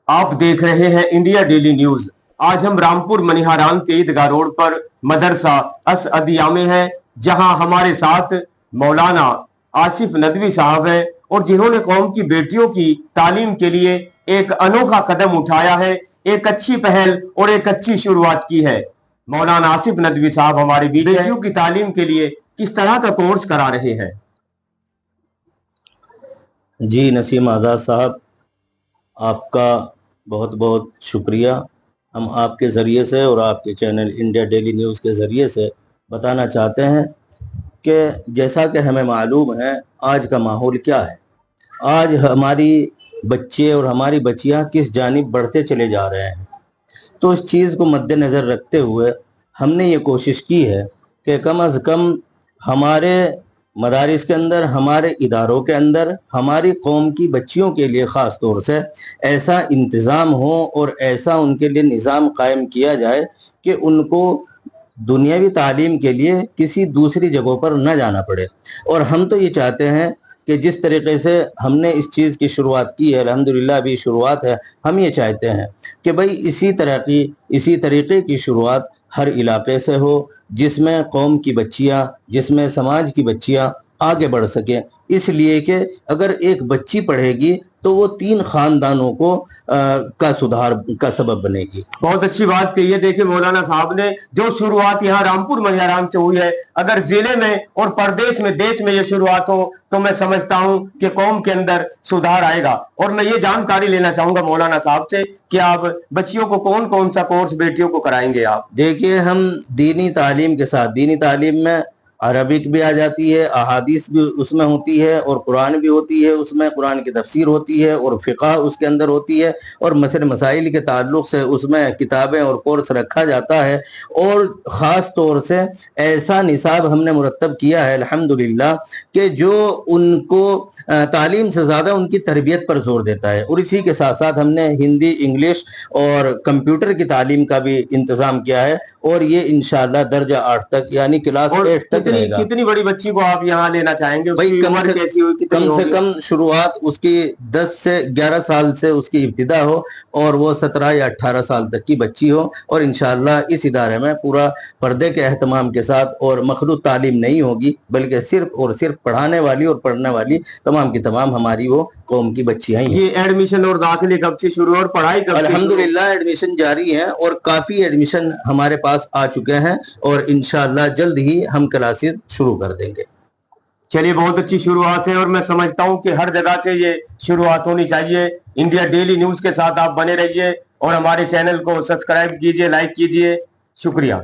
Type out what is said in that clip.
आप देख रहे हैं इंडिया डेली न्यूज। आज हम रामपुर मनिहारान के ईदगाह रोड पर मदरसा असअदिया में हैं, जहां हमारे साथ मौलाना आसिफ नदवी साहब हैं और जिन्होंने कौम की बेटियों की तालीम के लिए एक अनोखा कदम उठाया है, एक अच्छी पहल और एक अच्छी शुरुआत की है। मौलाना आसिफ नदवी साहब हमारे बीच बेटियों की तालीम के लिए किस तरह का कोर्स करा रहे हैं। जी नसीम आज़ाद साहब, आपका बहुत बहुत शुक्रिया। हम आपके ज़रिए से और आपके चैनल इंडिया डेली न्यूज़ के ज़रिए से बताना चाहते हैं कि जैसा कि हमें मालूम है आज का माहौल क्या है। आज हमारी बच्चे और हमारी बच्चियां किस जानिब बढ़ते चले जा रहे हैं। तो इस चीज़ को मद्देनज़र रखते हुए हमने ये कोशिश की है कि कम अज़ कम हमारे मदारिस के अंदर, हमारे इदारों के अंदर हमारी कौम की बच्चियों के लिए ख़ास तौर से ऐसा इंतज़ाम हो और ऐसा उनके लिए निज़ाम कायम किया जाए कि उनको दुनियावी तालीम के लिए किसी दूसरी जगहों पर न जाना पड़े। और हम तो ये चाहते हैं कि जिस तरीके से हमने इस चीज़ की शुरुआत की है, अल्हम्दुलिल्लाह अभी शुरुआत है, हम ये चाहते हैं कि भाई इसी तरीके की शुरुआत हर इलाके से हो, जिसमें कौम की बच्चियां, जिसमें समाज की बच्चियां आगे बढ़ सकें। इसलिए कि अगर एक बच्ची पढ़ेगी तो वो 3 खानदानों को का सुधार का सबब बनेगी। बहुत अच्छी बात कही है। देखिए मौलाना साहब ने जो शुरुआत यहाँ रामपुर मनिहारान से हुई है, अगर जिले में और प्रदेश में, देश में ये शुरुआत हो तो मैं समझता हूँ कि कौम के अंदर सुधार आएगा। और मैं ये जानकारी लेना चाहूंगा मौलाना साहब से कि आप बच्चियों को कौन कौन सा कोर्स बेटियों को कराएंगे आप। देखिए, हम दीनी तालीम के साथ, दीनी तालीम में अरबिक भी आ जाती है, अहादीस भी उसमें होती है और कुरान भी होती है, उसमें कुरान की तफसीर होती है और फ़िक़्ह उसके अंदर होती है और मसले मसाइल के ताल्लुक़ से उसमें किताबें और कोर्स रखा जाता है। और ख़ास तौर से ऐसा निसाब हमने मुरतब किया है अल्हम्दुलिल्लाह कि जो उनको तालीम से ज़्यादा उनकी तरबियत पर जोर देता है। और इसी के साथ साथ हमने हिंदी, इंग्लिश और कंप्यूटर की तालीम का भी इंतज़ाम किया है और ये इंशाअल्लाह दर्जा 8 तक यानी क्लास 8 तक रहेगा। कितनी बड़ी बच्ची को आप यहाँ लेना चाहेंगे? भाई कम से कम शुरुआत उसकी 10 से 11 साल से उसकी इब्तिदा हो और वो 17 या 18 साल तक की बच्ची हो। और इंशाअल्लाह इस इदारे में पूरा पर्दे के एहतमाम के साथ और मखलूत तालीम नहीं होगी, बल्कि सिर्फ और सिर्फ पढ़ाने वाली और पढ़ने वाली तमाम की तमाम हमारी वो कौम की बच्चियां ही। ये एडमिशन और दाखिले कब से शुरू और पढ़ाई कब? अल्हम्दुलिल्लाह एडमिशन जारी है और काफ़ी एडमिशन हमारे पास आ चुके हैं और इंशाअल्लाह जल्द ही हम क्लासेस शुरू कर देंगे। चलिए, बहुत अच्छी शुरुआत है और मैं समझता हूं कि हर जगह से ये शुरुआत होनी चाहिए। इंडिया डेली न्यूज के साथ आप बने रहिए और हमारे चैनल को सब्सक्राइब कीजिए, लाइक कीजिए। शुक्रिया।